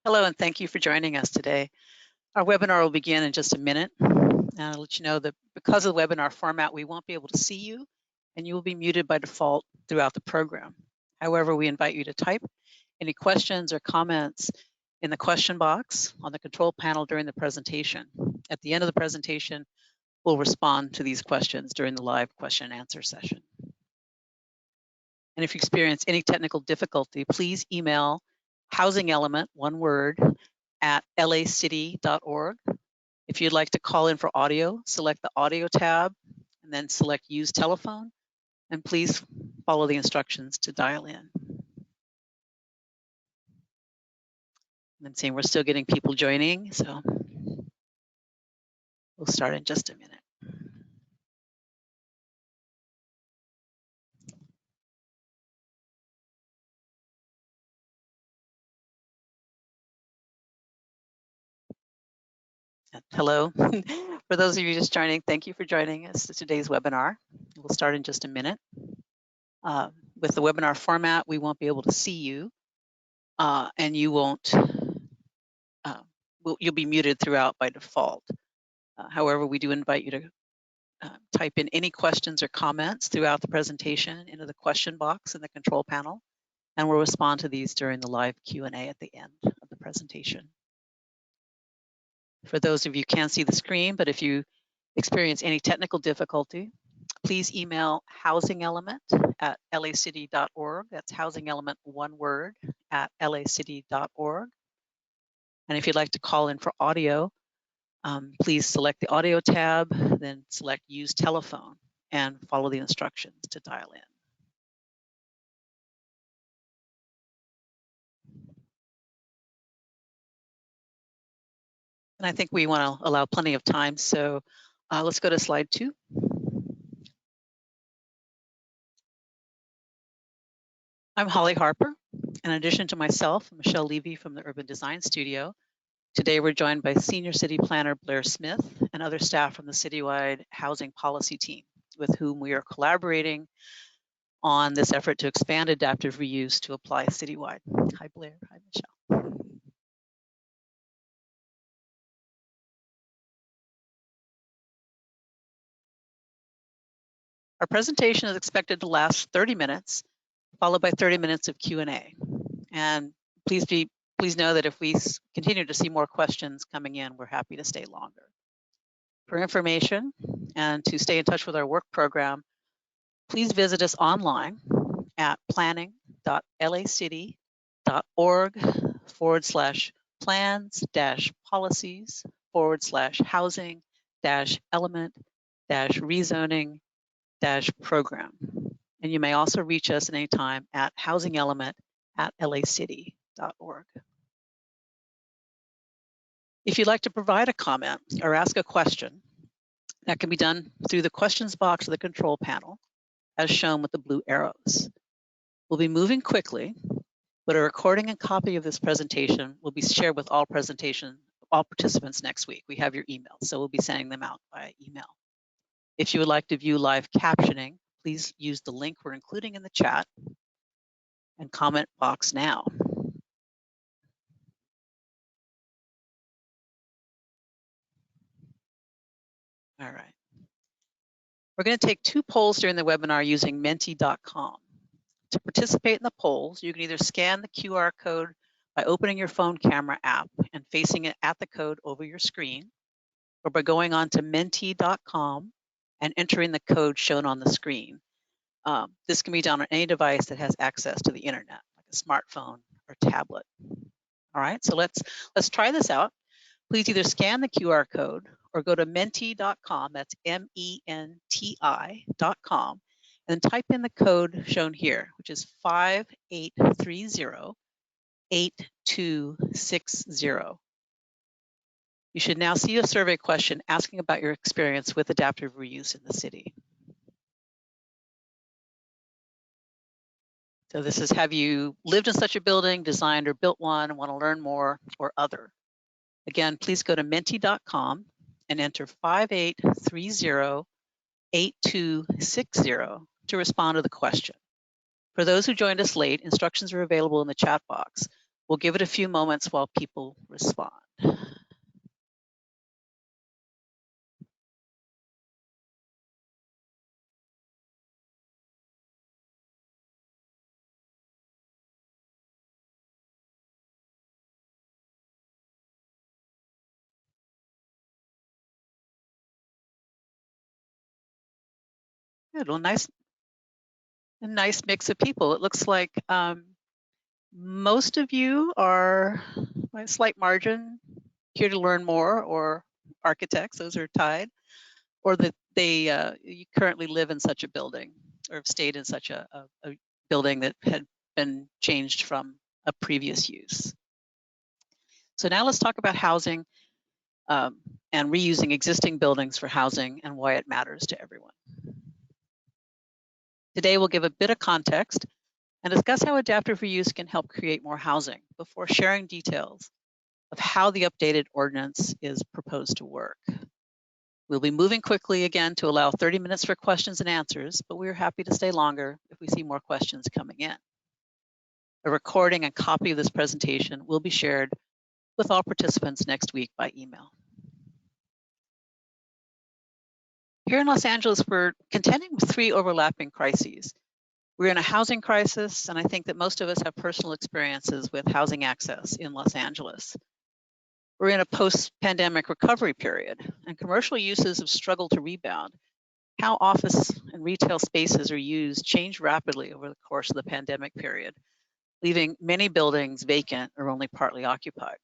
Hello, and thank you for joining us today. Our webinar will begin in just a minute. And I'll let you know that because of the webinar format, we won't be able to see you, and you will be muted by default throughout the program. However, we invite you to type any questions or comments in the question box on the control panel during the presentation. At the end of the presentation, we'll respond to these questions during the live question and answer session. And if you experience any technical difficulty, please email housing element, one word, at lacity.org. If you'd like to call in for audio, select the audio tab and then select use telephone, and please follow the instructions to dial in. I'm seeing we're still getting people joining, so we'll start in just a minute. Hello. For those of you just joining, thank you for joining us to today's webinar. We'll start in just a minute. With the webinar format, we won't be able to see you, and you won't, you'll be muted throughout by default. However, we do invite you to type in any questions or comments throughout the presentation into the question box in the control panel, and we'll respond to these during the live Q&A at the end of the presentation. For those of you who can't see the screen, but if you experience any technical difficulty, please email housingelement at lacity.org. That's housingelement, one word, at lacity.org. And if you'd like to call in for audio, please select the audio tab, then select use telephone and follow the instructions to dial in. And I think we want to allow plenty of time, so let's go to slide 2. I'm Holly Harper. In addition to myself, Michelle Levy from the Urban Design Studio. Today we're joined by Senior City Planner Blair Smith and other staff from the Citywide Housing Policy Team, with whom we are collaborating on this effort to expand adaptive reuse to apply citywide. Hi, Blair. Hi, Michelle. Our presentation is expected to last 30 minutes, followed by 30 minutes of Q&A. And please know that if we continue to see more questions coming in, we're happy to stay longer. For information and to stay in touch with our work program, please visit us online at planning.lacity.org/plans-policies/element-rezoning-program. And you may also reach us at any time at housingelement@lacity.org. If you'd like to provide a comment or ask a question, that can be done through the questions box of the control panel, as shown with the blue arrows. We'll be moving quickly, but a recording and copy of this presentation will be shared with all participants next week. We have your email, so we'll be sending them out via email. If you would like to view live captioning, please use the link we're including in the chat and comment box now. All right. We're going to take 2 polls during the webinar using menti.com. To participate in the polls, you can either scan the QR code by opening your phone camera app and facing it at the code over your screen, or by going on to menti.com and entering the code shown on the screen. This can be done on any device that has access to the internet, like a smartphone or tablet. All right, so let's try this out. Please either scan the QR code or go to menti.com, that's MENTI.com, and then type in the code shown here, which is 5830-8260. You should now see a survey question asking about your experience with adaptive reuse in the city. So this is, have you lived in such a building, designed or built one, and want to learn more, or other? Again, please go to menti.com and enter 5830-8260 to respond to the question. For those who joined us late, instructions are available in the chat box. We'll give it a few moments while people respond. Good. Well, a nice mix of people. It looks like most of you are, by a slight margin, here to learn more, or architects, those are tied, or that you currently live in such a building or have stayed in such a building that had been changed from a previous use. So now let's talk about housing and reusing existing buildings for housing and why it matters to everyone. Today we'll give a bit of context and discuss how adaptive reuse can help create more housing before sharing details of how the updated ordinance is proposed to work. We'll be moving quickly again to allow 30 minutes for questions and answers, but we're happy to stay longer if we see more questions coming in. A recording and copy of this presentation will be shared with all participants next week by email. Here in Los Angeles, we're contending with 3 overlapping crises. We're in a housing crisis, and I think that most of us have personal experiences with housing access in Los Angeles. We're in a post-pandemic recovery period, and commercial uses have struggled to rebound. How office and retail spaces are used changed rapidly over the course of the pandemic period, leaving many buildings vacant or only partly occupied.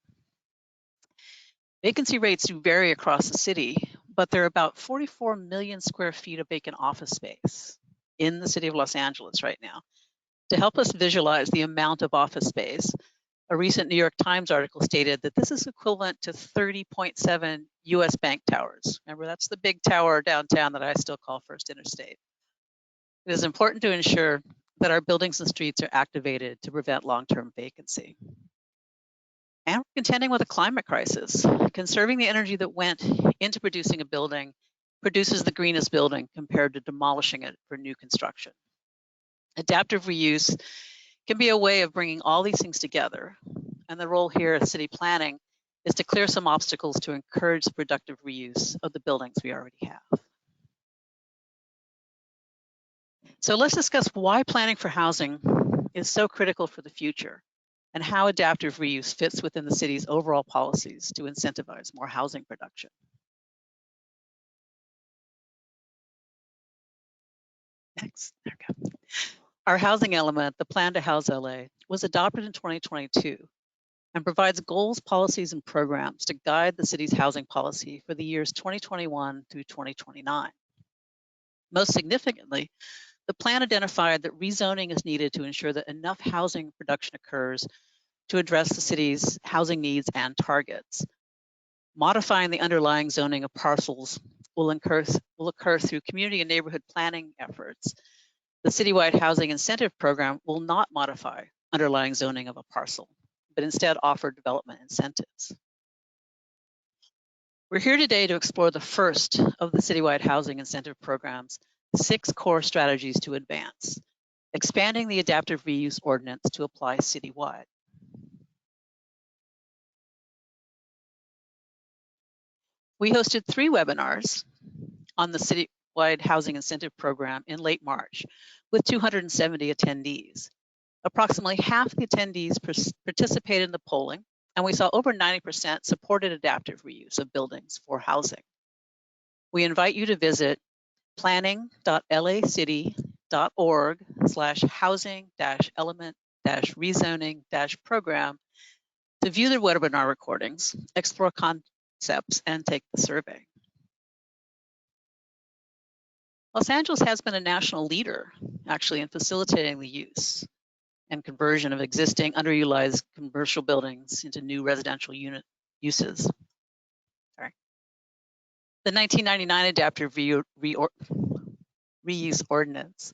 Vacancy rates do vary across the city, but there are about 44 million square feet of vacant office space in the city of Los Angeles right now. To help us visualize the amount of office space, a recent New York Times article stated that this is equivalent to 30.7 US bank towers. Remember, that's the big tower downtown that I still call First Interstate. It is important to ensure that our buildings and streets are activated to prevent long-term vacancy. And we're contending with a climate crisis. Conserving the energy that went into producing a building produces the greenest building compared to demolishing it for new construction. Adaptive reuse can be a way of bringing all these things together. And the role here at city planning is to clear some obstacles to encourage the productive reuse of the buildings we already have. So let's discuss why planning for housing is so critical for the future and how adaptive reuse fits within the city's overall policies to incentivize more housing production. Next, there we go. Our housing element, the Plan to House LA, was adopted in 2022 and provides goals, policies, and programs to guide the city's housing policy for the years 2021 through 2029. Most significantly, the plan identified that rezoning is needed to ensure that enough housing production occurs to address the city's housing needs and targets. Modifying the underlying zoning of parcels will occur through community and neighborhood planning efforts. The Citywide Housing Incentive Program will not modify underlying zoning of a parcel, but instead offer development incentives. We're here today to explore the first of the Citywide Housing Incentive Program's 6 core strategies to advance, expanding the Adaptive Reuse Ordinance to apply citywide. We hosted 3 webinars on the Citywide Housing Incentive Program in late March with 270 attendees. Approximately half the attendees participated in the polling, and we saw over 90% supported adaptive reuse of buildings for housing. We invite you to visit planning.lacity.org/housing-element-rezoning-program to view the webinar recordings, explore concepts, and take the survey. Los Angeles has been a national leader, actually, in facilitating the use and conversion of existing underutilized commercial buildings into new residential unit uses. Sorry. The 1999 Adaptive Reuse Ordinance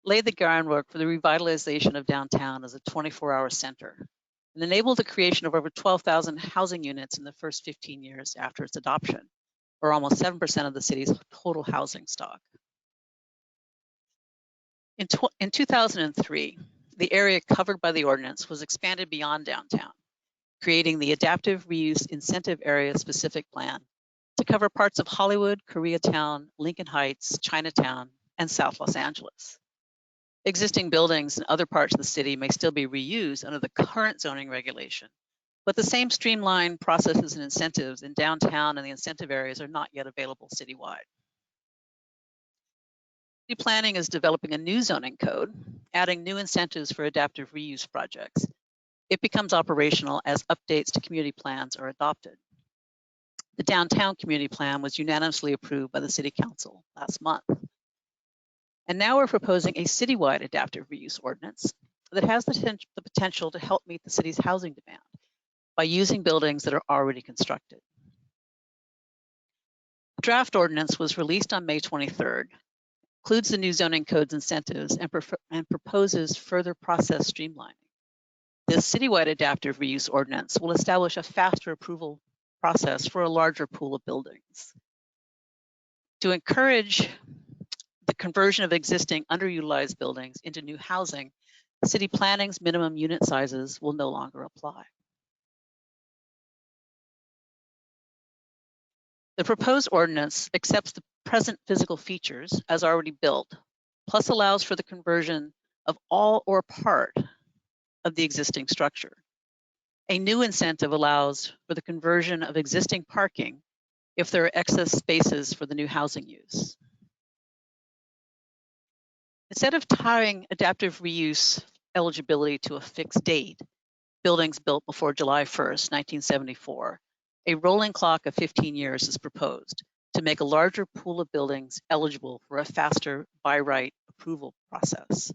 laid the groundwork for the revitalization of downtown as a 24-hour center and enabled the creation of over 12,000 housing units in the first 15 years after its adoption, or almost 7% of the city's total housing stock. In 2003, the area covered by the ordinance was expanded beyond downtown, creating the Adaptive Reuse Incentive Area Specific Plan to cover parts of Hollywood, Koreatown, Lincoln Heights, Chinatown, and South Los Angeles. Existing buildings in other parts of the city may still be reused under the current zoning regulation, but the same streamlined processes and incentives in downtown and the incentive areas are not yet available citywide. City planning is developing a new zoning code, adding new incentives for adaptive reuse projects. It becomes operational as updates to community plans are adopted. The downtown community plan was unanimously approved by the City Council last month. And now we're proposing a citywide adaptive reuse ordinance that has the potential to help meet the city's housing demand by using buildings that are already constructed. The draft ordinance was released on May 23rd, includes the new zoning code's incentives, and proposes further process streamlining. This citywide adaptive reuse ordinance will establish a faster approval process for a larger pool of buildings. To encourage the conversion of existing underutilized buildings into new housing, city planning's minimum unit sizes will no longer apply. The proposed ordinance accepts the present physical features as already built, plus allows for the conversion of all or part of the existing structure. A new incentive allows for the conversion of existing parking if there are excess spaces for the new housing use. Instead of tying adaptive reuse eligibility to a fixed date, buildings built before July 1st, 1974, a rolling clock of 15 years is proposed to make a larger pool of buildings eligible for a faster by right approval process.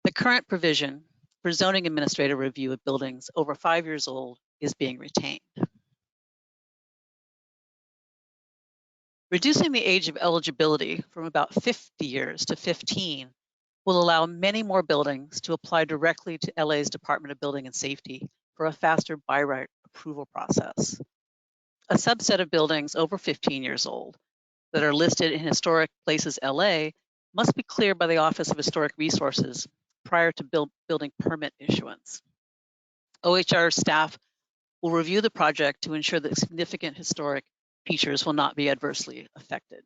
The current provision for zoning administrator review of buildings over 5 years old is being retained. Reducing the age of eligibility from about 50 years to 15 will allow many more buildings to apply directly to LA's Department of Building and Safety for a faster by right approval process. A subset of buildings over 15 years old that are listed in Historic Places LA must be cleared by the Office of Historic Resources prior to building permit issuance. OHR staff will review the project to ensure that significant historic features will not be adversely affected.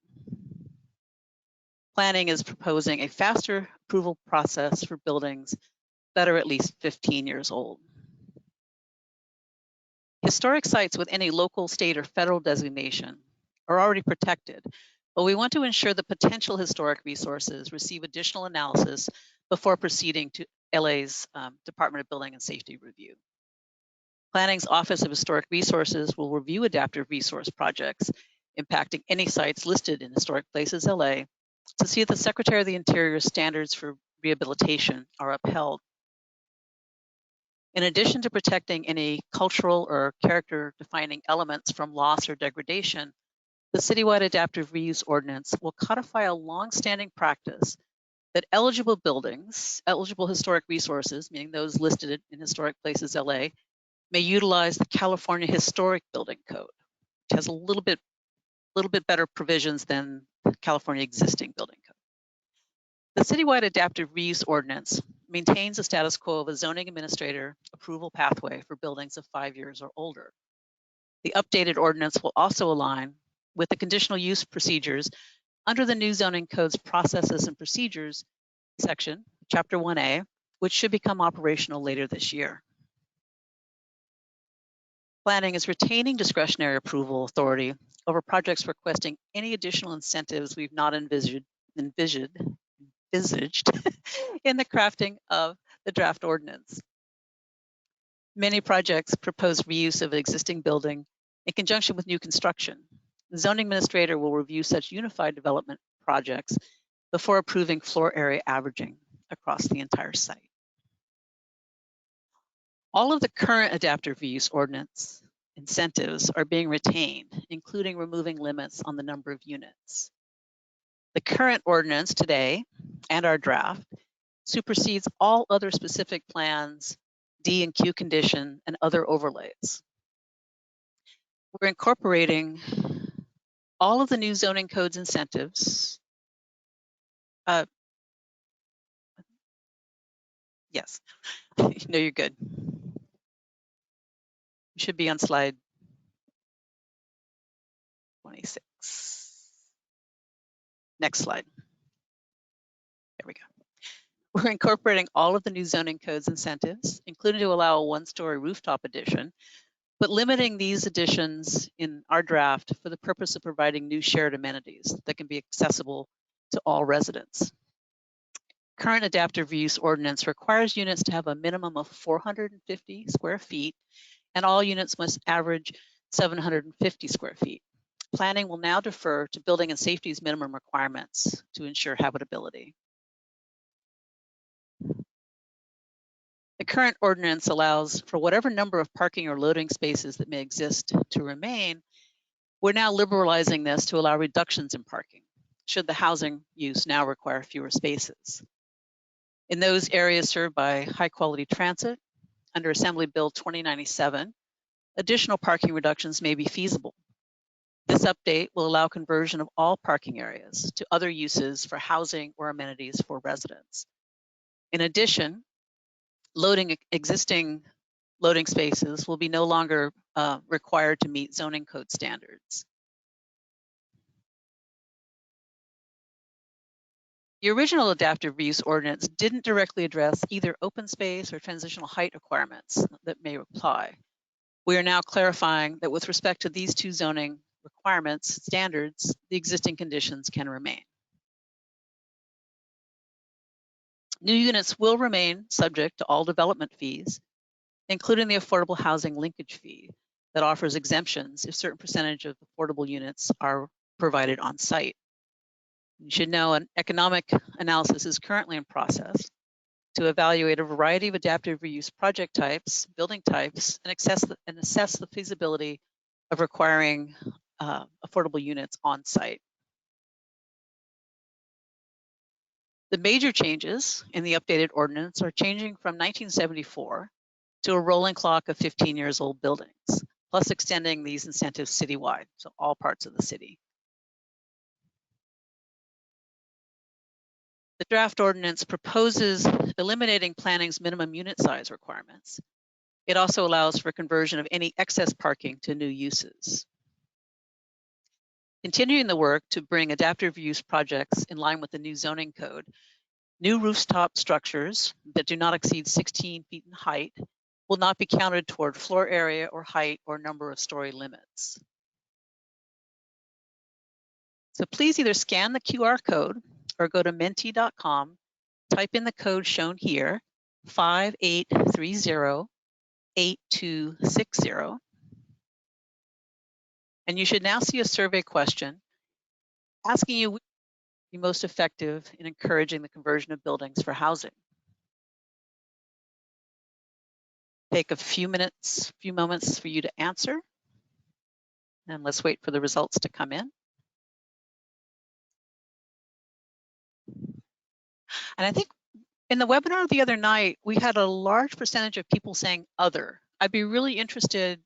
Planning is proposing a faster approval process for buildings that are at least 15 years old. Historic sites with any local, state, or federal designation are already protected, but we want to ensure that potential historic resources receive additional analysis before proceeding to LA's Department of Building and Safety review. Planning's Office of Historic Resources will review adaptive resource projects impacting any sites listed in Historic Places LA to see if the Secretary of the Interior's standards for rehabilitation are upheld. In addition to protecting any cultural or character-defining elements from loss or degradation, the Citywide Adaptive Reuse Ordinance will codify a long-standing practice that eligible buildings, eligible historic resources, meaning those listed in Historic Places LA, may utilize the California Historic Building Code, which has a little bit better provisions than the California existing building code. The Citywide Adaptive Reuse Ordinance maintains the status quo of a zoning administrator approval pathway for buildings of 5 years or older. The updated ordinance will also align with the conditional use procedures under the new zoning code's processes and procedures section, Chapter 1A, which should become operational later this year. Planning is retaining discretionary approval authority over projects requesting any additional incentives we've not envisaged in the crafting of the draft ordinance. Many projects propose reuse of an existing building in conjunction with new construction. The zoning administrator will review such unified development projects before approving floor area averaging across the entire site. All of the current adaptive reuse ordinance incentives are being retained, including removing limits on the number of units. The current ordinance today and our draft supersedes all other specific plans, D and Q condition, and other overlays. We're incorporating all of the new zoning code's incentives. Yes. No, you're good. You should be on slide 26. Next slide. There we go. We're incorporating all of the new zoning codes incentives, including to allow a one-story rooftop addition, but limiting these additions in our draft for the purpose of providing new shared amenities that can be accessible to all residents. Current adaptive reuse ordinance requires units to have a minimum of 450 square feet, and all units must average 750 square feet. Planning will now defer to building and safety's minimum requirements to ensure habitability. The current ordinance allows for whatever number of parking or loading spaces that may exist to remain. We're now liberalizing this to allow reductions in parking, should the housing use now require fewer spaces. In those areas served by high-quality transit, under Assembly Bill 2097, additional parking reductions may be feasible. This update will allow conversion of all parking areas to other uses for housing or amenities for residents. In addition, existing loading spaces will be no longer required to meet zoning code standards. The original adaptive reuse ordinance didn't directly address either open space or transitional height requirements that may apply. We are now clarifying that with respect to these two zoning requirements standards, the existing conditions can remain. New units will remain subject to all development fees, including the affordable housing linkage fee that offers exemptions if certain percentage of affordable units are provided on site. You should know an economic analysis is currently in process to evaluate a variety of adaptive reuse project types, building types, and assess the feasibility of requiring affordable units on site. The major changes in the updated ordinance are changing from 1974 to a rolling clock of 15 years old buildings, plus extending these incentives citywide, so all parts of the city. The draft ordinance proposes eliminating planning's minimum unit size requirements. It also allows for conversion of any excess parking to new uses. Continuing the work to bring adaptive reuse projects in line with the new zoning code, new rooftop structures that do not exceed 16 feet in height will not be counted toward floor area or height or number of story limits. So please either scan the QR code or go to menti.com, type in the code shown here, 58308260, and you should now see a survey question asking you which would be most effective in encouraging the conversion of buildings for housing. Take a few moments for you to answer, and let's wait for the results to come in. And I think in the webinar the other night, we had a large percentage of people saying other. I'd be really interested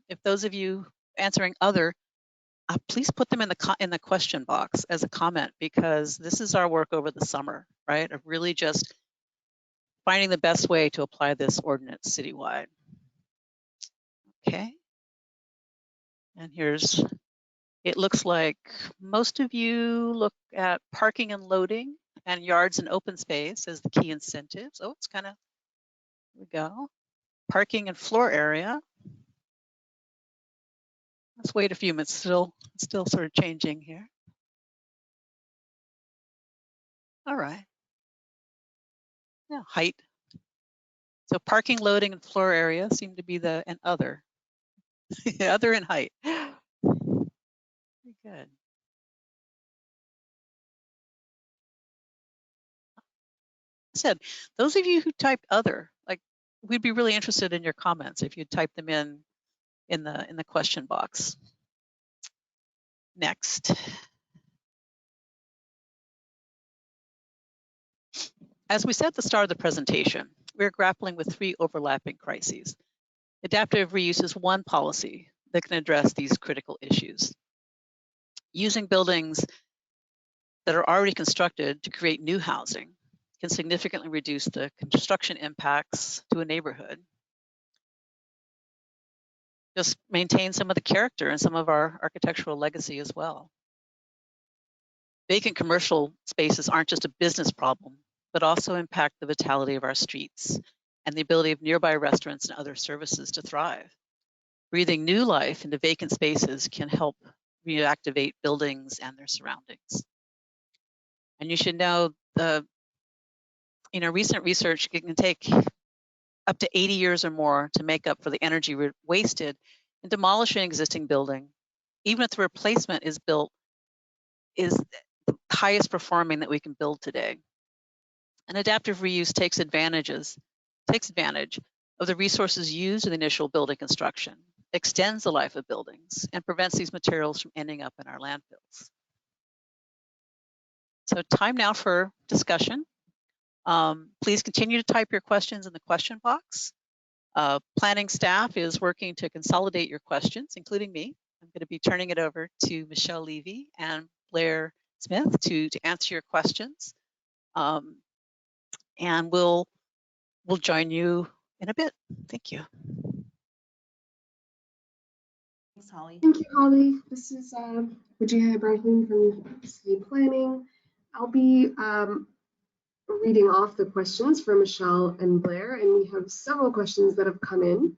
if those of you answering other, please put them in the question box as a comment, because this is our work over the summer, right? Of really just finding the best way to apply this ordinance citywide. Okay. And it looks like most of you look at parking and loading and yards and open space as the key incentives. Oh, it's kind of, here we go. Parking and floor area. Let's wait a few minutes, still sort of changing here. All right. Yeah, height. So parking, loading, and floor area seem to be and other. Other and height. Very good. I said, those of you who typed other, like, we'd be really interested in your comments if you type them in the question box. Next. As we said at the start of the presentation, we're grappling with 3 overlapping crises. Adaptive reuse is one policy that can address these critical issues. Using buildings that are already constructed to create new housing can significantly reduce the construction impacts to a neighborhood. Just maintain some of the character and some of our architectural legacy as well. Vacant commercial spaces aren't just a business problem, but also impact the vitality of our streets and the ability of nearby restaurants and other services to thrive. Breathing new life into vacant spaces can help reactivate buildings and their surroundings. And you should know recent research can take up to 80 years or more to make up for the energy wasted in demolishing an existing building, even if the replacement is the highest performing that we can build today. And adaptive reuse takes advantage of the resources used in the initial building construction, extends the life of buildings, and prevents these materials from ending up in our landfills. So time now for discussion. Please continue to type your questions in the question box. Planning staff is working to consolidate your questions, including me. I'm going to be turning it over to Michelle Levy and Blair Smith to answer your questions. And we'll join you in a bit. Thank you. Thanks, Holly. Thank you, Holly. This is Wajia Ibrahim from City Planning. I'll be reading off the questions for Michelle and Blair, and we have several questions that have come in.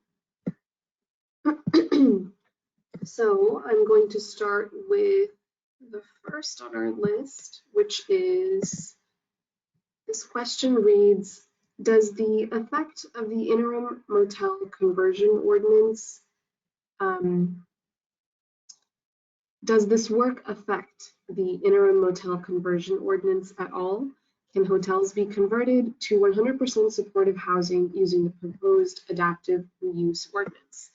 So I'm going to start with the first on our list, which is, this question reads, does the effect of the interim motel conversion ordinance, does this work affect the interim motel conversion ordinance at all? Can hotels be converted to 100% supportive housing using the proposed adaptive reuse ordinance?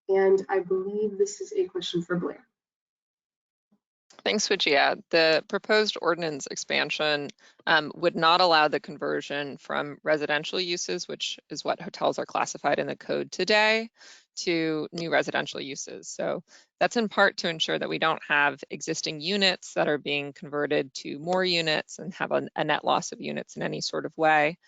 And I believe this is a question for Blair. Thanks, Wajia. The proposed ordinance expansion would not allow the conversion from residential uses, which is what hotels are classified in the code today, to new residential uses. So that's in part to ensure that we don't have existing units that are being converted to more units and have a net loss of units in any sort of way.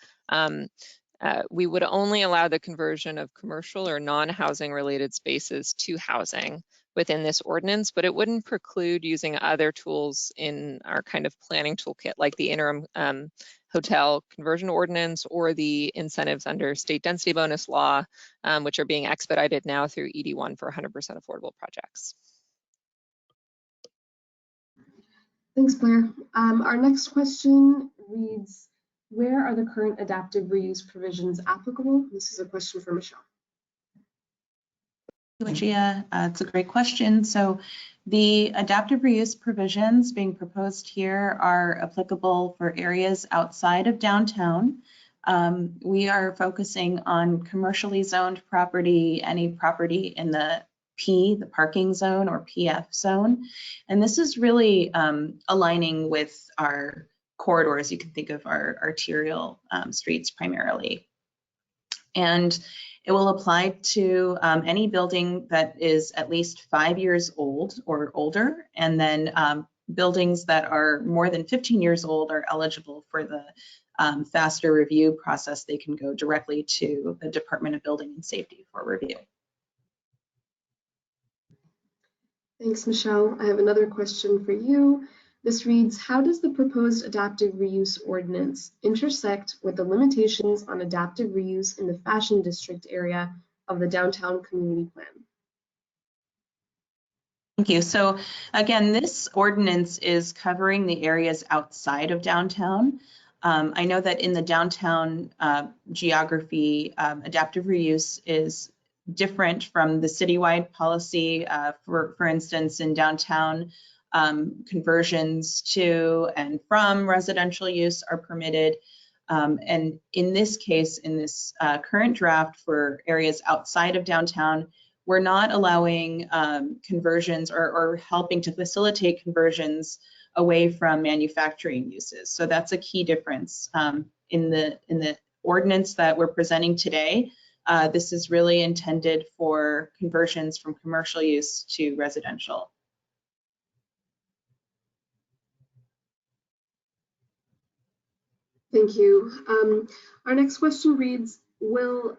We would only allow the conversion of commercial or non-housing related spaces to housing within this ordinance, but it wouldn't preclude using other tools in our kind of planning toolkit, like the interim hotel conversion ordinance or the incentives under state density bonus law, which are being expedited now through ED1 for 100% affordable projects. Thanks, Blair. Our next question reads, where are the current adaptive reuse provisions applicable? This is a question for Michelle. Lucia, it's a great question. So the adaptive reuse provisions being proposed here are applicable for areas outside of downtown. We are focusing on commercially zoned property, any property in the P, the parking zone or PF zone. And this is really aligning with our corridors. You can think of our arterial streets primarily. And it will apply to any building that is at least 5 years old or older, and then buildings that are more than 15 years old are eligible for the faster review process. They can go directly to the Department of Building and Safety for review. Thanks, Michelle. I have another question for you. This reads, how does the proposed adaptive reuse ordinance intersect with the limitations on adaptive reuse in the Fashion District area of the Downtown Community Plan? Thank you. So again, this ordinance is covering the areas outside of downtown. I know that in the downtown geography, adaptive reuse is different from the citywide policy. For instance, in downtown, conversions to and from residential use are permitted. And in this case, in this current draft for areas outside of downtown, we're not allowing conversions or helping to facilitate conversions away from manufacturing uses. So that's a key difference in the ordinance that we're presenting today. This is really intended for conversions from commercial use to residential. Thank you. Our next question reads, will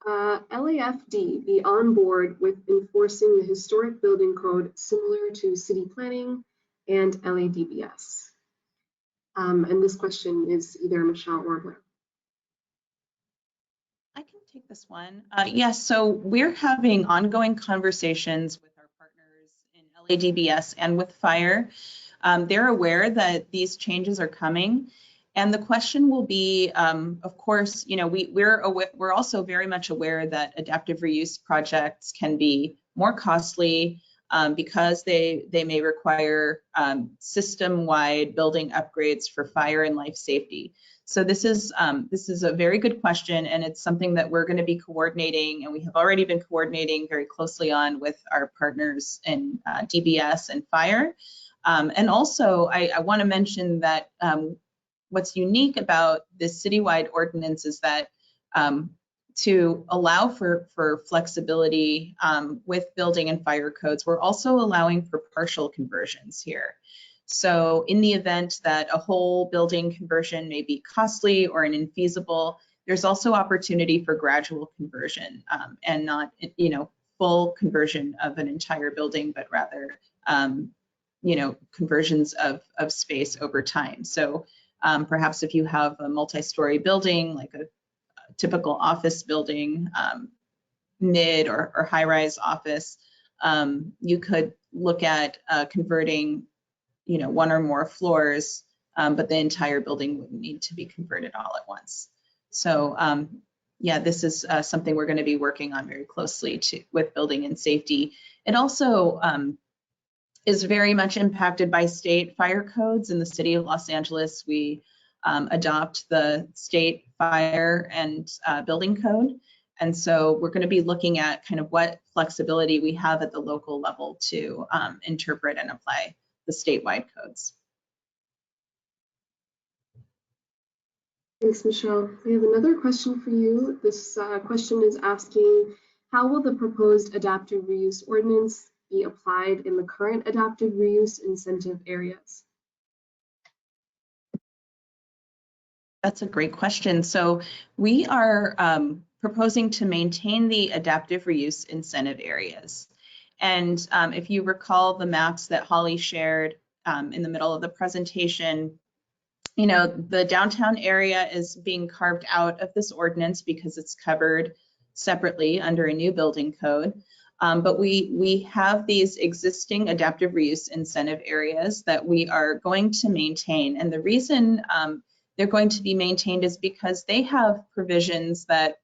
LAFD be on board with enforcing the historic building code similar to city planning and LADBS? And this question is either Michelle or Blair. I can take this one. Yes, so we're having ongoing conversations with our partners in LADBS and with Fire. They're aware that these changes are coming. And the question will be, of course, you know, we're also very much aware that adaptive reuse projects can be more costly because they may require system-wide building upgrades for fire and life safety. So this is a very good question, and it's something that we're going to be coordinating, and we have already been coordinating very closely on with our partners in DBS and Fire. And also, I want to mention that what's unique about this citywide ordinance is that to allow for flexibility with building and fire codes, we're also allowing for partial conversions here. So in the event that a whole building conversion may be costly or an infeasible, there's also opportunity for gradual conversion and not, you know, full conversion of an entire building, but rather, you know, conversions of space over time. So perhaps if you have a multi-story building, like a typical office building, mid or high-rise office, you could look at converting, you know, one or more floors, but the entire building wouldn't need to be converted all at once. So yeah, this is something we're going to be working on very closely with building and safety. It also is very much impacted by state fire codes. In the city of Los Angeles, we adopt the state fire and building code. And so we're going to be looking at kind of what flexibility we have at the local level to interpret and apply the statewide codes. Thanks, Michelle. We have another question for you. This question is asking, how will the proposed adaptive reuse ordinance be applied in the current adaptive reuse incentive areas? That's a great question. So we are proposing to maintain the adaptive reuse incentive areas. And if you recall the maps that Holly shared in the middle of the presentation, you know, the downtown area is being carved out of this ordinance because it's covered separately under a new building code. But we have these existing adaptive reuse incentive areas that we are going to maintain. And the reason they're going to be maintained is because they have provisions that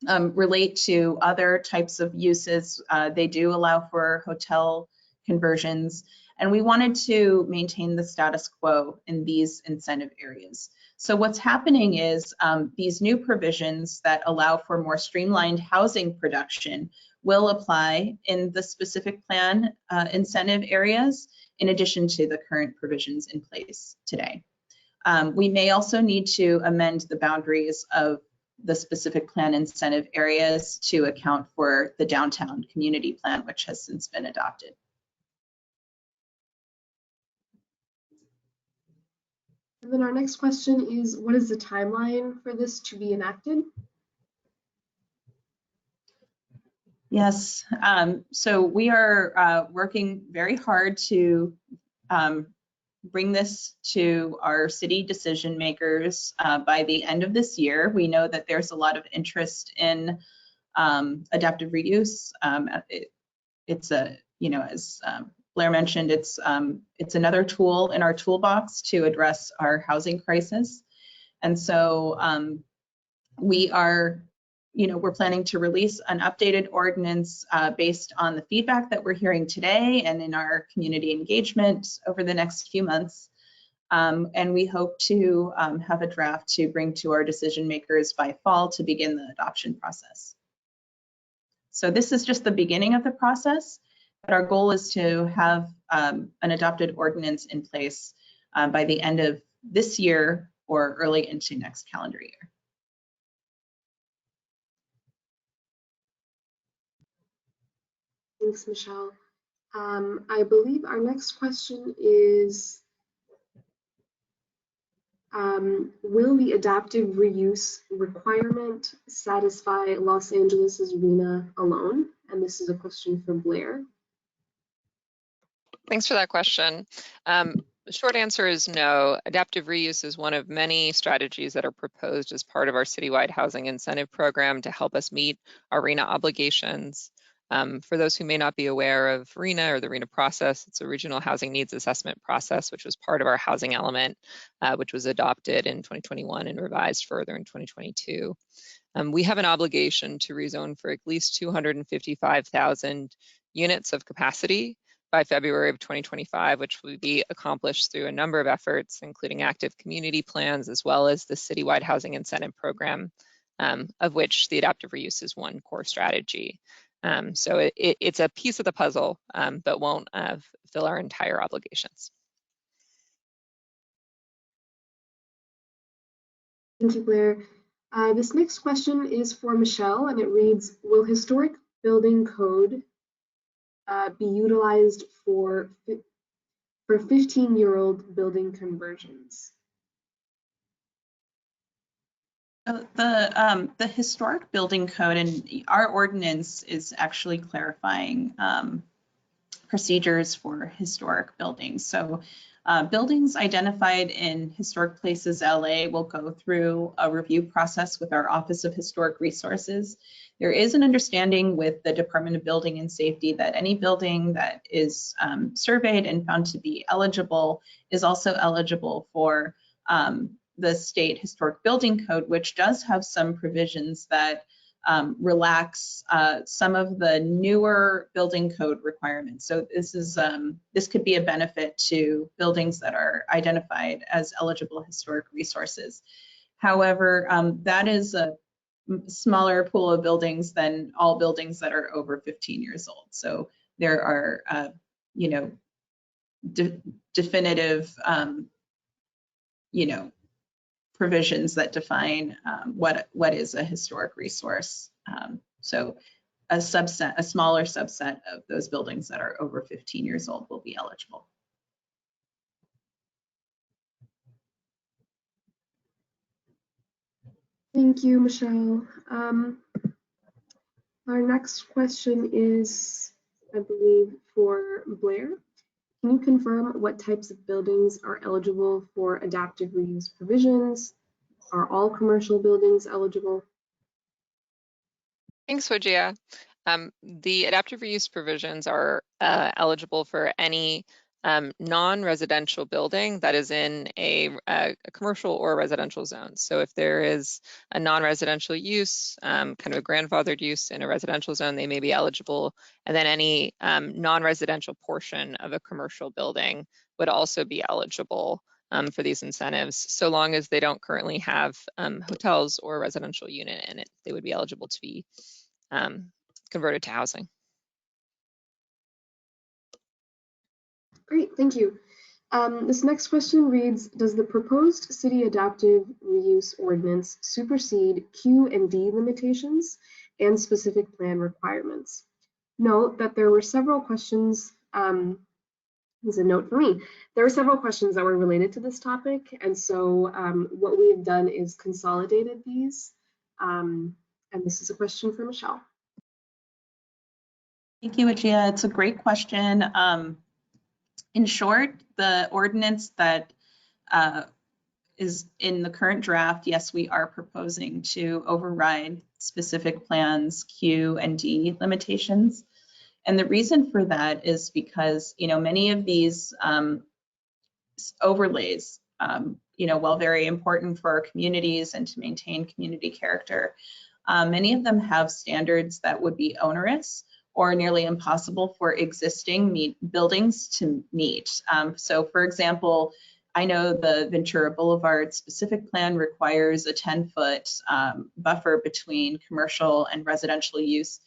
relate to other types of uses. They do allow for hotel conversions, and we wanted to maintain the status quo in these incentive areas. So what's happening is these new provisions that allow for more streamlined housing production will apply in the specific plan incentive areas, in addition to the current provisions in place today. We may also need to amend the boundaries of the specific plan incentive areas to account for the downtown community plan, which has since been adopted. And then our next question is, what is the timeline for this to be enacted? Yes, so we are working very hard to bring this to our city decision makers by the end of this year. We know that there's a lot of interest in adaptive reuse. It's a, you know, as Blair mentioned, it's another tool in our toolbox to address our housing crisis. And so we are, you know, we're planning to release an updated ordinance based on the feedback that we're hearing today and in our community engagement over the next few months. And we hope to have a draft to bring to our decision makers by fall to begin the adoption process. So this is just the beginning of the process, but our goal is to have an adopted ordinance in place by the end of this year or early into next calendar year. Thanks, Michelle. I believe our next question is Will the adaptive reuse requirement satisfy Los Angeles's RENA alone? And this is a question for Blair. Thanks for that question. The short answer is no. Adaptive reuse is one of many strategies that are proposed as part of our citywide housing incentive program to help us meet our RENA obligations. For those who may not be aware of RENA or the RENA process, it's a regional housing needs assessment process, which was part of our housing element, which was adopted in 2021 and revised further in 2022. We have an obligation to rezone for at least 255,000 units of capacity by February of 2025, which will be accomplished through a number of efforts, including active community plans, as well as the Citywide Housing Incentive Program, of which the adaptive reuse is one core strategy. So it's a piece of the puzzle, but won't fill our entire obligations. Thank you, Blair. This next question is for Michelle, and it reads, will historic building code be utilized for 15-year-old building conversions? The historic building code and our ordinance is actually clarifying procedures for historic buildings. So buildings identified in Historic Places LA will go through a review process with our Office of Historic Resources. There is an understanding with the Department of Building and Safety that any building that is surveyed and found to be eligible is also eligible for the state historic building code, which does have some provisions that relax some of the newer building code requirements. So this could be a benefit to buildings that are identified as eligible historic resources. However, that is a smaller pool of buildings than all buildings that are over 15 years old. So there are, definitive, provisions that define what is a historic resource. So a smaller subset of those buildings that are over 15 years old will be eligible. Thank you, Michelle. Our next question is, I believe, for Blair. Can you confirm what types of buildings are eligible for adaptive reuse provisions? Are all commercial buildings eligible? Thanks, Wojia. The adaptive reuse provisions are eligible for any non-residential building that is in a commercial or residential zone. So if there is a non-residential use, kind of a grandfathered use in a residential zone, they may be eligible. And then any non-residential portion of a commercial building would also be eligible for these incentives, so long as they don't currently have hotels or a residential unit in it. They would be eligible to be converted to housing. Great, thank you. This next question reads, does the proposed city adaptive reuse ordinance supersede Q and D limitations and specific plan requirements? Note that there were several questions, as a note for me, there were several questions that were related to this topic, and so what we have done is consolidated these, and this is a question for Michelle. Thank you, Wojia. It's a great question. In short, the ordinance that is in the current draft, yes, we are proposing to override specific plans Q and D limitations. And the reason for that is because, many of these overlays, while very important for our communities and to maintain community character, many of them have standards that would be onerous or nearly impossible for existing buildings to meet. So for example, I know the Ventura Boulevard specific plan requires a 10-foot buffer between commercial and residential use.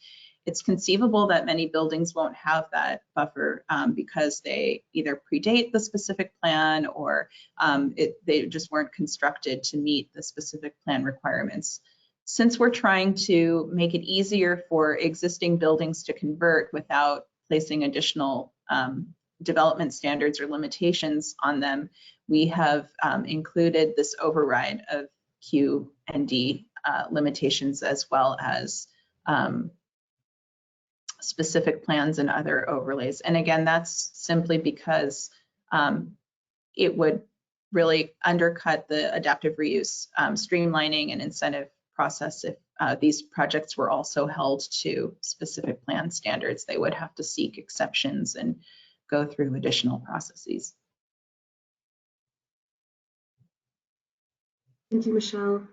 It's conceivable that many buildings won't have that buffer because they either predate the specific plan or they just weren't constructed to meet the specific plan requirements. Since we're trying to make it easier for existing buildings to convert without placing additional development standards or limitations on them, we have included this override of Q and D limitations, as well as specific plans and other overlays. And again, that's simply because it would really undercut the adaptive reuse streamlining and incentive process if these projects were also held to specific plan standards. They would have to seek exceptions and go through additional processes. Thank you, Michelle.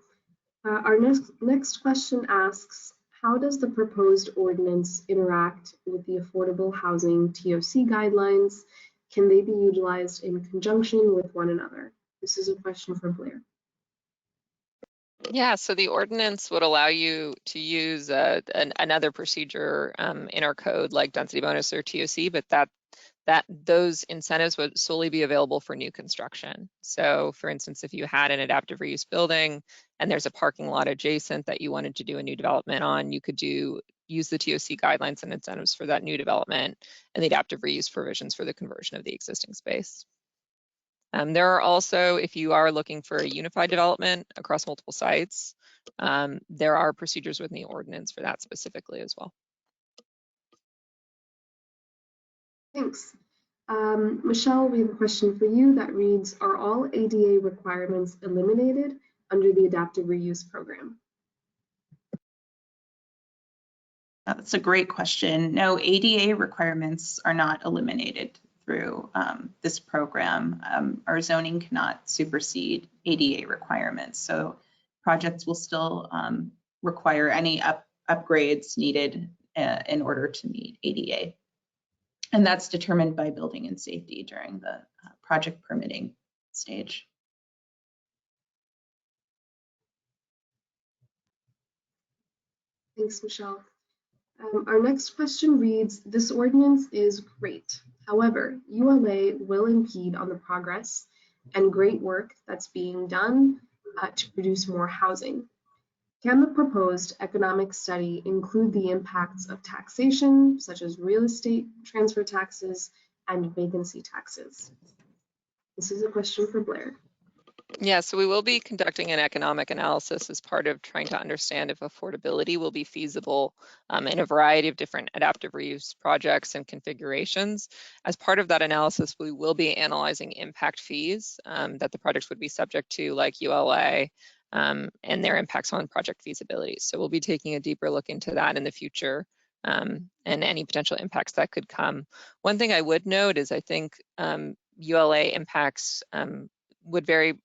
Our next question asks, how does the proposed ordinance interact with the affordable housing TOC guidelines? Can they be utilized in conjunction with one another? This is a question for Blair. Yeah, so the ordinance would allow you to use another procedure in our code, like density bonus or TOC, but those incentives would solely be available for new construction. So for instance, if you had an adaptive reuse building and there's a parking lot adjacent that you wanted to do a new development on, you could use the TOC guidelines and incentives for that new development and the adaptive reuse provisions for the conversion of the existing space. There are also, if you are looking for a unified development across multiple sites, there are procedures within the ordinance for that specifically as well. Thanks. Michelle, we have a question for you that reads, are all ADA requirements eliminated under the adaptive reuse program? That's a great question. No, ADA requirements are not eliminated through this program. Our zoning cannot supersede ADA requirements. So projects will still require any upgrades needed in order to meet ADA. And that's determined by building and safety during the project permitting stage. Thanks, Michelle. Our next question reads, this ordinance is great. However, ULA will impede on the progress and great work that's being done to produce more housing. Can the proposed economic study include the impacts of taxation, such as real estate transfer taxes and vacancy taxes? This is a question for Blair. Yeah, so we will be conducting an economic analysis as part of trying to understand if affordability will be feasible in a variety of different adaptive reuse projects and configurations. As part of that analysis, we will be analyzing impact fees that the projects would be subject to, like ULA, and their impacts on project feasibility. So we'll be taking a deeper look into that in the future and any potential impacts that could come. One thing I would note is I think ULA impacts would vary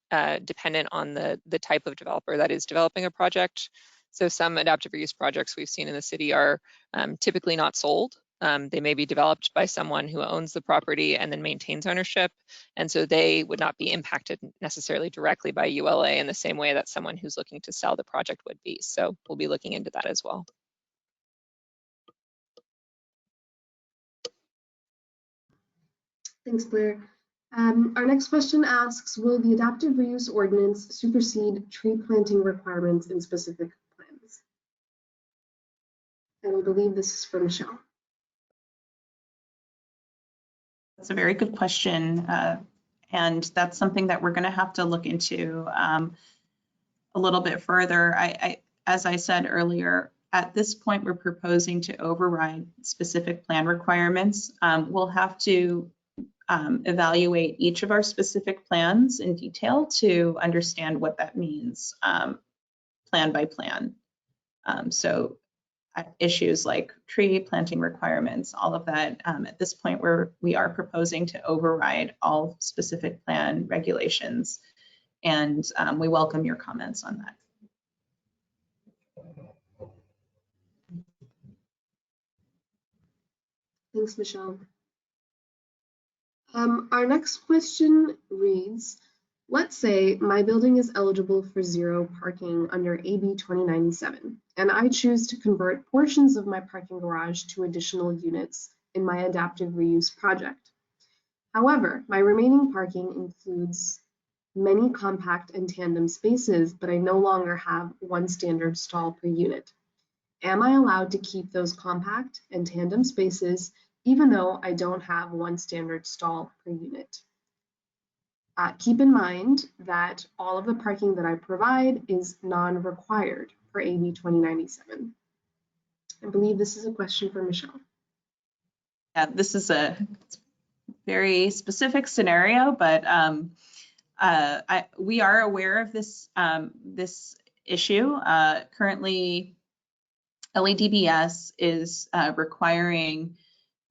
dependent on the type of developer that is developing a project. So some adaptive reuse projects we've seen in the city are typically not sold. They may be developed by someone who owns the property and then maintains ownership. And so they would not be impacted necessarily directly by ULA in the same way that someone who's looking to sell the project would be. So we'll be looking into that as well. Thanks, Blair. Our next question asks, will the adaptive reuse ordinance supersede tree planting requirements in specific plans? And I believe this is for Michelle. That's a very good question. And that's something that we're going to have to look into a little bit further. As I said earlier, at this point, we're proposing to override specific plan requirements. We'll have to evaluate each of our specific plans in detail to understand what that means plan by plan. So issues like tree planting requirements, all of that, at this point we are proposing to override all specific plan regulations, and we welcome your comments on that. Thanks, Michelle. Our next question reads, let's say my building is eligible for zero parking under AB 2097, and I choose to convert portions of my parking garage to additional units in my adaptive reuse project. However, my remaining parking includes many compact and tandem spaces, but I no longer have one standard stall per unit. Am I allowed to keep those compact and tandem spaces even though I don't have one standard stall per unit. Keep in mind that all of the parking that I provide is non-required per AB 2097. I believe this is a question for Michelle. Yeah, this is a very specific scenario, but we are aware of this this issue. Currently, LADBS is requiring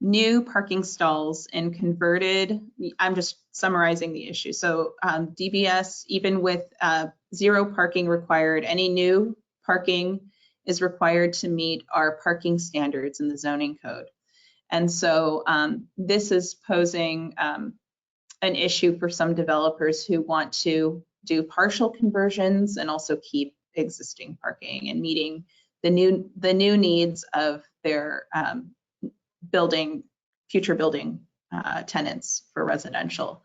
new parking stalls in converted, I'm just summarizing the issue. So DBS, even with 0 parking required, any new parking is required to meet our parking standards in the zoning code. And so this is posing an issue for some developers who want to do partial conversions and also keep existing parking and meeting the new needs of their future building tenants for residential.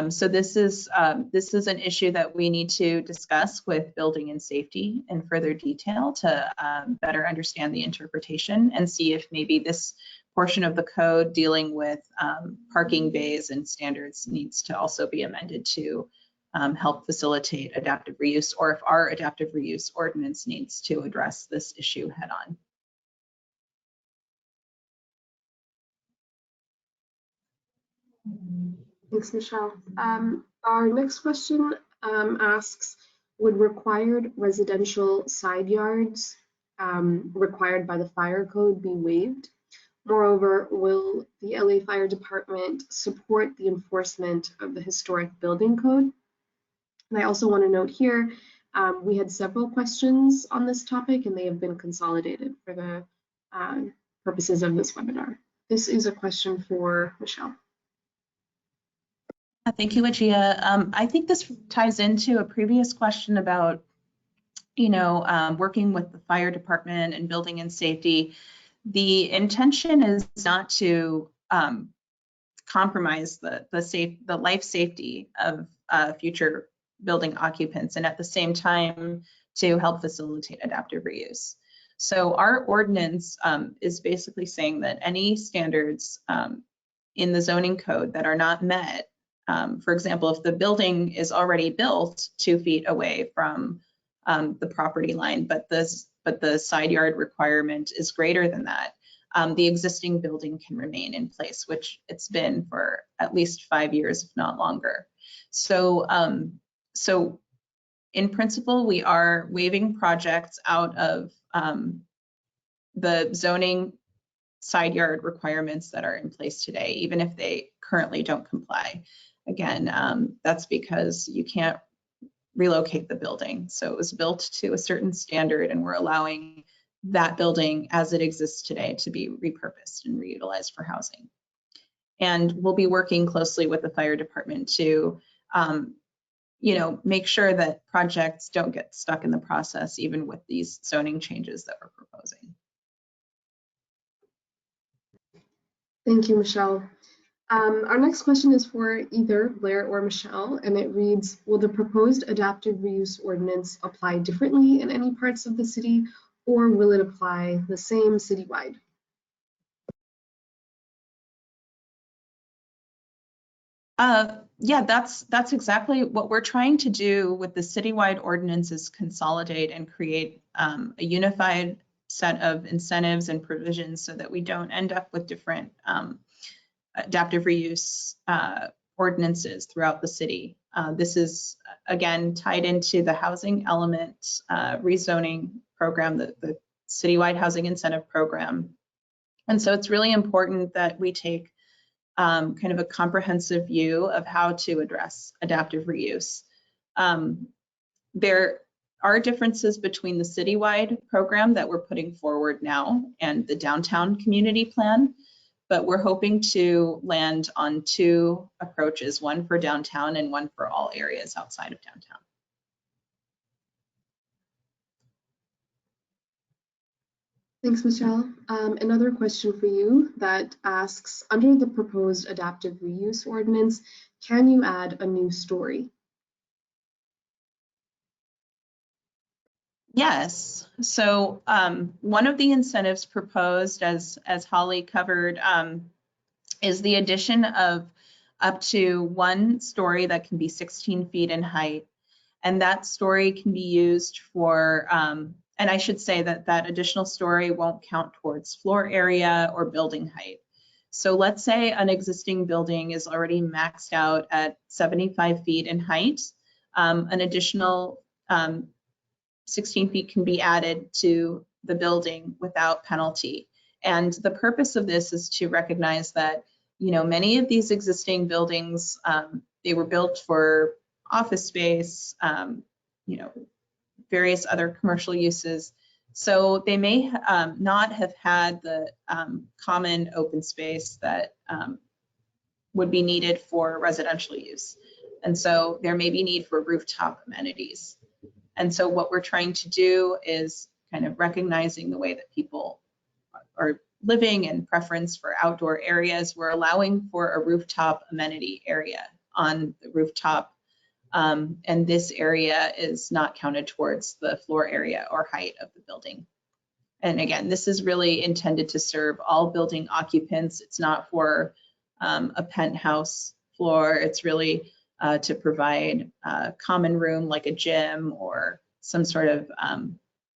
So this is an issue that we need to discuss with building and safety in further detail to better understand the interpretation and see if maybe this portion of the code dealing with parking bays and standards needs to also be amended to help facilitate adaptive reuse, or if our adaptive reuse ordinance needs to address this issue head on. Thanks, Michelle. Our next question asks, would required residential side yards required by the fire code be waived? Moreover, will the LA Fire Department support the enforcement of the historic building code? And I also want to note here, we had several questions on this topic and they have been consolidated for the purposes of this webinar. This is a question for Michelle. Thank you, Ajia. I think this ties into a previous question about, working with the fire department and building and safety. The intention is not to compromise the life safety of future building occupants, and at the same time to help facilitate adaptive reuse. So our ordinance is basically saying that any standards in the zoning code that are not met, for example, if the building is already built 2 feet away from the property line, but the side yard requirement is greater than that, the existing building can remain in place, which it's been for at least 5 years, if not longer. So, so in principle, we are waiving projects out of the zoning side yard requirements that are in place today, even if they currently don't comply. Again, that's because you can't relocate the building. So it was built to a certain standard, and we're allowing that building as it exists today to be repurposed and reutilized for housing. And we'll be working closely with the fire department to make sure that projects don't get stuck in the process, even with these zoning changes that we're proposing. Thank you, Michelle. Our next question is for either Blair or Michelle, and it reads, will the proposed adaptive reuse ordinance apply differently in any parts of the city, or will it apply the same citywide? Yeah, that's exactly what we're trying to do with the citywide ordinance, is consolidate and create a unified set of incentives and provisions so that we don't end up with different adaptive reuse ordinances throughout the city. This is, again, tied into the housing element rezoning program, the citywide housing incentive program. And so it's really important that we take kind of a comprehensive view of how to address adaptive reuse. There are differences between the citywide program that we're putting forward now and the downtown community plan, but we're hoping to land on 2 approaches, one for downtown and one for all areas outside of downtown. Thanks, Michelle. Another question for you that asks, under the proposed adaptive reuse ordinance, can you add a new story? Yes. So one of the incentives proposed, as Holly covered, is the addition of up to one story that can be 16 feet in height. And that story can be used for, and I should say that that additional story won't count towards floor area or building height. So let's say an existing building is already maxed out at 75 feet in height. An additional 16 feet can be added to the building without penalty. And the purpose of this is to recognize that, you know, many of these existing buildings, they were built for office space, you know, various other commercial uses. So they may not have had the common open space that would be needed for residential use. And so there may be need for rooftop amenities. And so what we're trying to do is kind of recognizing the way that people are living and preference for outdoor areas. We're allowing for a rooftop amenity area on the rooftop. And this area is not counted towards the floor area or height of the building. And again, this is really intended to serve all building occupants. It's not for a penthouse floor. It's really to provide a common room like a gym or some sort of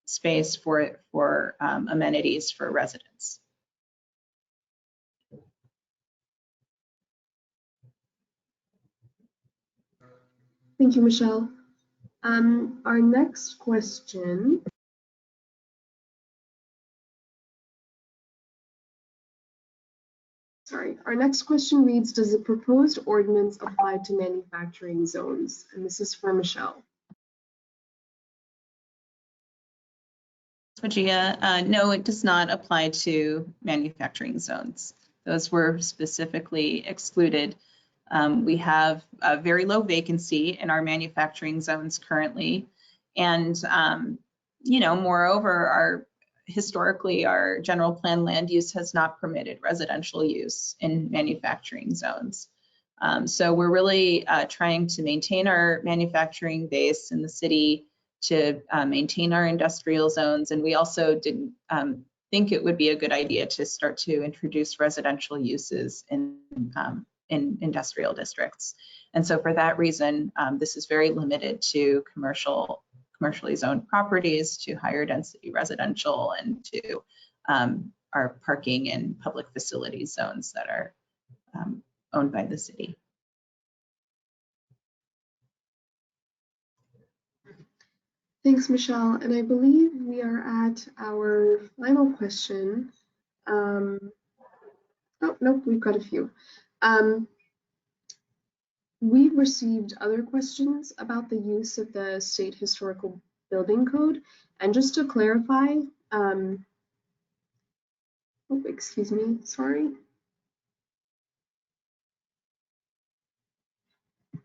space for amenities for residents. Thank you, Michelle. Our next question. Sorry, our next question reads, does the proposed ordinance apply to manufacturing zones? And this is for Michelle. No, it does not apply to manufacturing zones. Those were specifically excluded. We have a very low vacancy in our manufacturing zones currently. And, you know, moreover, historically, our general plan land use has not permitted residential use in manufacturing zones. So we're really trying to maintain our manufacturing base in the city, to maintain our industrial zones. And we also didn't think it would be a good idea to start to introduce residential uses in industrial districts. And so for that reason, this is very limited to commercially zoned properties, to higher density residential, and to our parking and public facilities zones that are owned by the city. Thanks, Michelle. And I believe we are at our final question. Oh, nope, we've got a few. We've received other questions about the use of the State Historical Building Code. And just to clarify, oh, excuse me, sorry.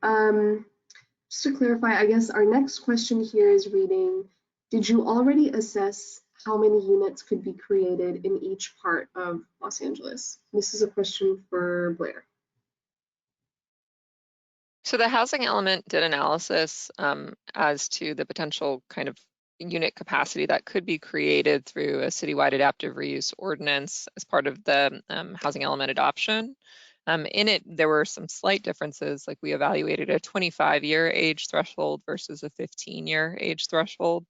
Just to clarify, I guess our next question here is reading, did you already assess how many units could be created in each part of Los Angeles? This is a question for Blair. So the housing element did analysis as to the potential kind of unit capacity that could be created through a citywide adaptive reuse ordinance as part of the housing element adoption. In it, there were some slight differences, like we evaluated a 25-year age threshold versus a 15-year age threshold.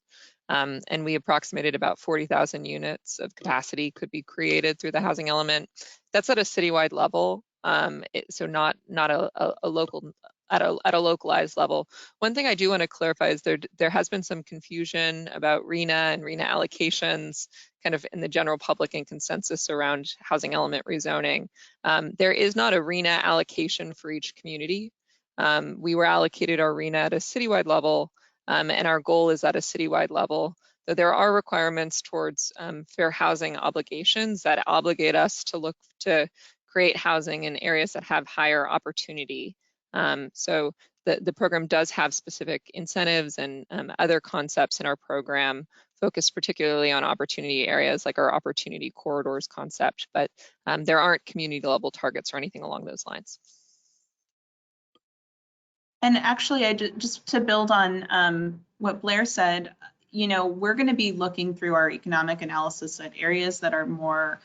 And we approximated about 40,000 units of capacity could be created through the housing element. That's at a citywide level, so not a local, at a localized level. One thing I do want to clarify is there has been some confusion about RHNA and RHNA allocations kind of in the general public and consensus around housing element rezoning. There is not a RHNA allocation for each community. We were allocated our RHNA at a citywide level, and our goal is at a citywide level. So there are requirements towards fair housing obligations that obligate us to look to create housing in areas that have higher opportunity. So the program does have specific incentives and other concepts in our program focused particularly on opportunity areas like our opportunity corridors concept, but there aren't community level targets or anything along those lines. And actually, just to build on what Blair said, we're going to be looking through our economic analysis at areas that are more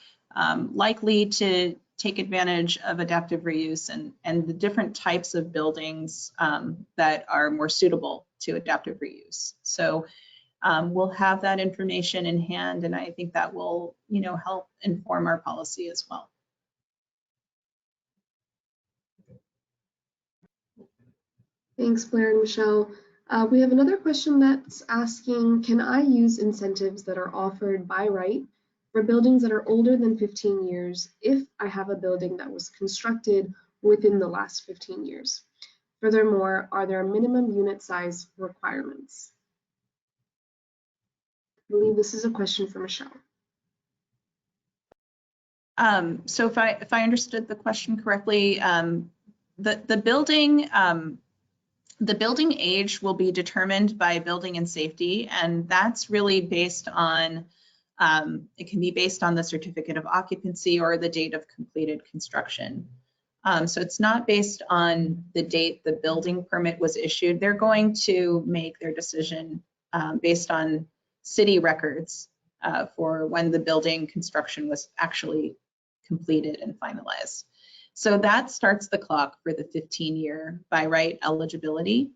likely to take advantage of adaptive reuse and the different types of buildings that are more suitable to adaptive reuse. So we'll have that information in hand, and I think that will, help inform our policy as well. Thanks, Blair and Michelle. We have another question that's asking, can I use incentives that are offered by right for buildings that are older than 15 years if I have a building that was constructed within the last 15 years? Furthermore, are there minimum unit size requirements? I believe this is a question for Michelle. So if I understood the question correctly, the building age will be determined by building and safety, and that's really based on, it can be based on the certificate of occupancy or the date of completed construction. So it's not based on the date the building permit was issued. They're going to make their decision based on city records for when the building construction was actually completed and finalized. So that starts the clock for the 15-year by right eligibility.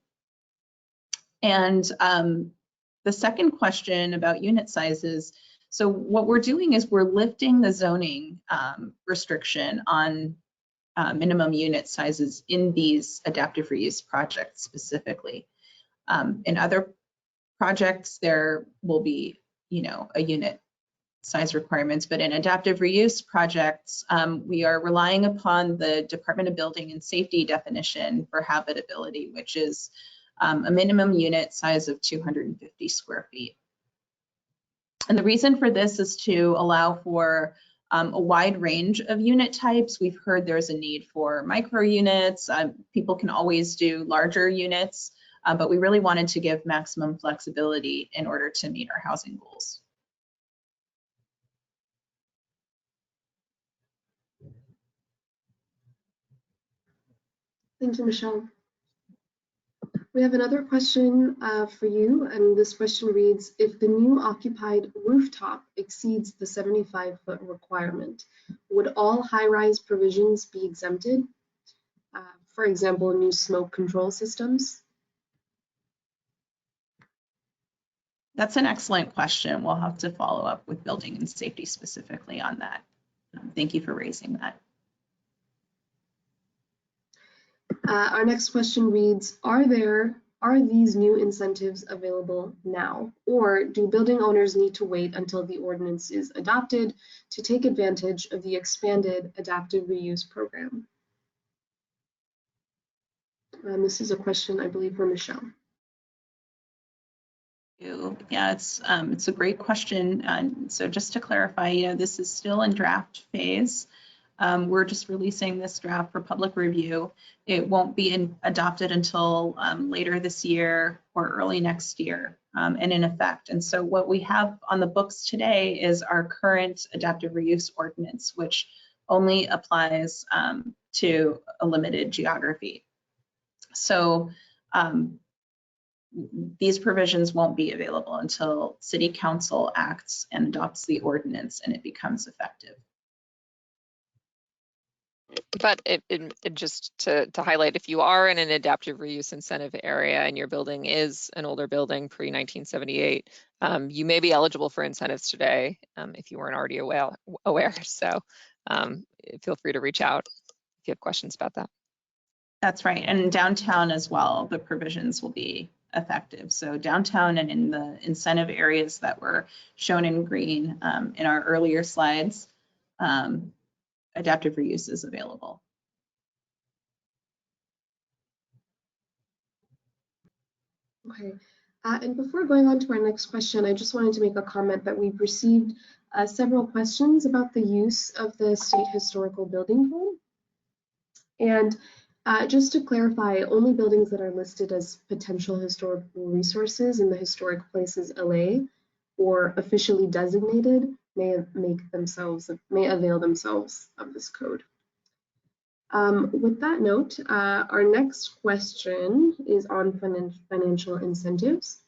And the second question about unit sizes, so what we're doing is we're lifting the zoning restriction on minimum unit sizes in these adaptive reuse projects specifically. In other projects, there will be, a unit size requirements, but in adaptive reuse projects, we are relying upon the Department of Building and Safety definition for habitability, which is a minimum unit size of 250 square feet. And the reason for this is to allow for a wide range of unit types. We've heard there's a need for micro units. People can always do larger units, but we really wanted to give maximum flexibility in order to meet our housing goals. Thank you, Michelle. We have another question for you, and this question reads, if the new occupied rooftop exceeds the 75-foot requirement, would all high-rise provisions be exempted? For example, new smoke control systems? That's an excellent question. We'll have to follow up with building and safety specifically on that. Thank you for raising that. Our next question reads, are these new incentives available now, or do building owners need to wait until the ordinance is adopted to take advantage of the expanded adaptive reuse program? And this is a question, I believe, for Michelle. Yeah, it's a great question. So just to clarify, this is still in draft phase. We're just releasing this draft for public review. It won't be adopted until later this year or early next year and in effect. And so what we have on the books today is our current adaptive reuse ordinance, which only applies to a limited geography. So these provisions won't be available until City Council acts and adopts the ordinance and it becomes effective. But it just to highlight, if you are in an adaptive reuse incentive area and your building is an older building pre-1978, you may be eligible for incentives today if you weren't already aware. So feel free to reach out if you have questions about that. That's right. And downtown as well, the provisions will be effective. So downtown and in the incentive areas that were shown in green in our earlier slides, adaptive reuse is available. Okay, and before going on to our next question, I just wanted to make a comment that we've received several questions about the use of the State Historical Building Code. And just to clarify, only buildings that are listed as potential historical resources in the Historic Places LA or officially designated may avail themselves of this code. With that note, our next question is on financial incentives.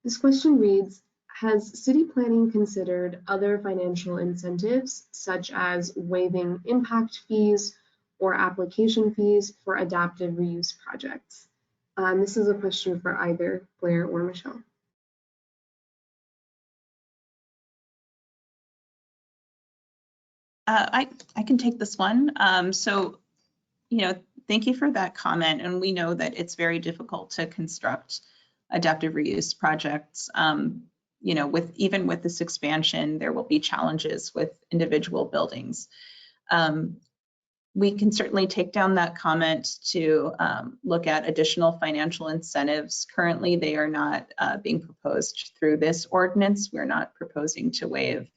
This question reads, has city planning considered other financial incentives, such as waiving impact fees or application fees for adaptive reuse projects? This is a question for either Blair or Michelle. I can take this one. So, thank you for that comment. And we know that it's very difficult to construct adaptive reuse projects. Even with this expansion, there will be challenges with individual buildings. We can certainly take down that comment to look at additional financial incentives. Currently, they are not being proposed through this ordinance. We're not proposing to waive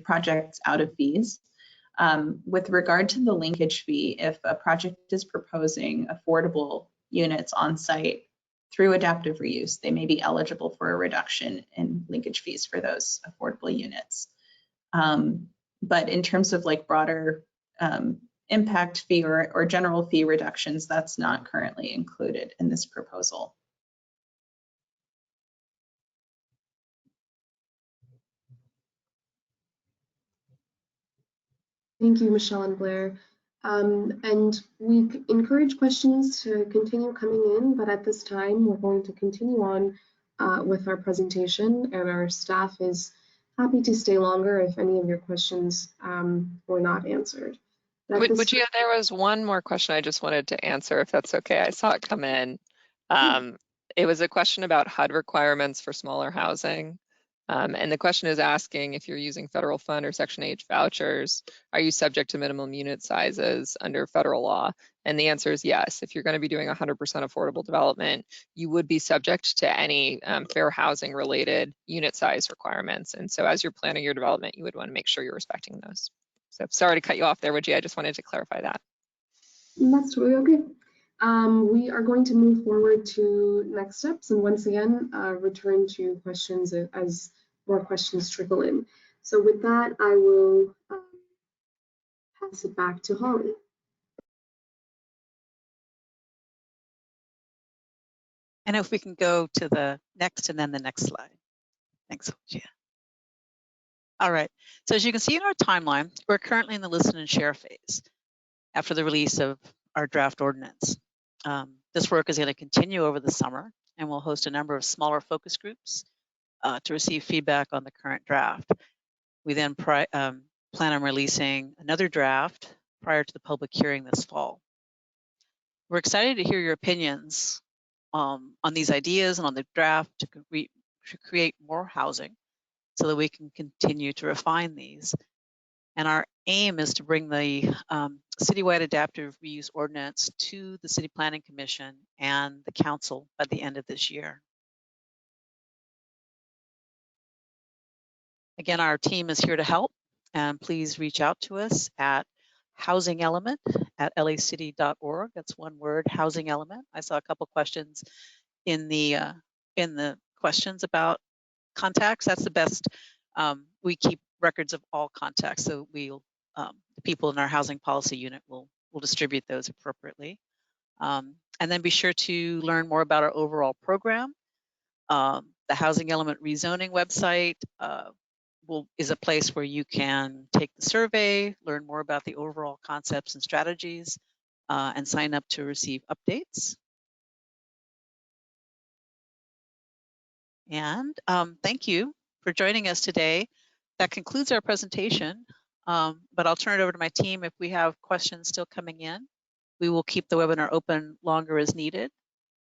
projects out of fees. With regard to the linkage fee, if a project is proposing affordable units on site through adaptive reuse, they may be eligible for a reduction in linkage fees for those affordable units. But in terms of like broader impact fee or general fee reductions, that's not currently included in this proposal. Thank you, Michelle and Blair. And we encourage questions to continue coming in, but at this time, we're going to continue on with our presentation, and our staff is happy to stay longer if any of your questions were not answered. There was one more question I just wanted to answer, if that's okay. I saw it come in. It was a question about HUD requirements for smaller housing. And the question is asking if you're using federal fund or Section H vouchers, are you subject to minimum unit sizes under federal law? And the answer is yes. If you're going to be doing 100% affordable development, you would be subject to any fair housing related unit size requirements. And so as you're planning your development, you would want to make sure you're respecting those. So sorry to cut you off there, Woogie. I just wanted to clarify that. That's totally okay. We are going to move forward to next steps, and once again, return to questions as more questions trickle in. So with that, I will pass it back to Holly. And if we can go to the next and then the next slide. Thanks, Gia. All right, so as you can see in our timeline, we're currently in the listen and share phase after the release of our draft ordinance. This work is going to continue over the summer, and we'll host a number of smaller focus groups to receive feedback on the current draft. We then plan on releasing another draft prior to the public hearing this fall. We're excited to hear your opinions on these ideas and on the draft to create more housing so that we can continue to refine these. And our aim is to bring the Citywide Adaptive Reuse Ordinance to the City Planning Commission and the Council by the end of this year. Again, our team is here to help, and please reach out to us at housingelement@lacity.org. That's one word, housing element. I saw a couple questions in the questions about contacts. That's the best. We keep records of all contacts, so the people in our housing policy unit will distribute those appropriately. And then be sure to learn more about our overall program. The Housing Element Rezoning website is a place where you can take the survey, learn more about the overall concepts and strategies, and sign up to receive updates. And thank you for joining us today. That concludes our presentation, but I'll turn it over to my team if we have questions still coming in. We will keep the webinar open longer as needed.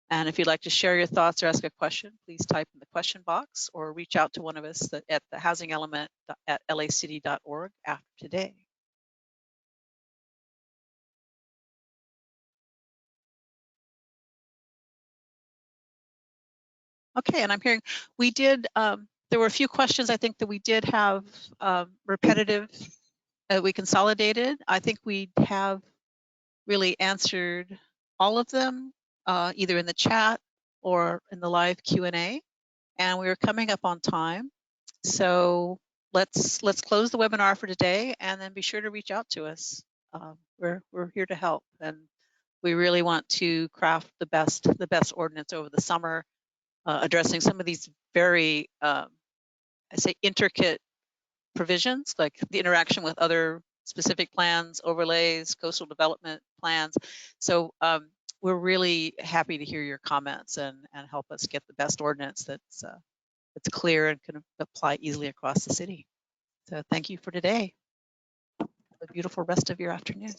And if you'd like to share your thoughts or ask a question, please type in the question box or reach out to one of us at the housingelement@lacity.org after today. Okay, and I'm hearing there were a few questions I think that we did have repetitive that we consolidated. I think we have really answered all of them, either in the chat or in the live Q&A, and we are coming up on time. So let's close the webinar for today, and then be sure to reach out to us. We're here to help, and we really want to craft the best ordinance over the summer addressing some of these very, I say, intricate provisions, like the interaction with other specific plans, overlays, coastal development plans. So we're really happy to hear your comments and help us get the best ordinance that's clear and can apply easily across the city. So thank you for today. Have a beautiful rest of your afternoon.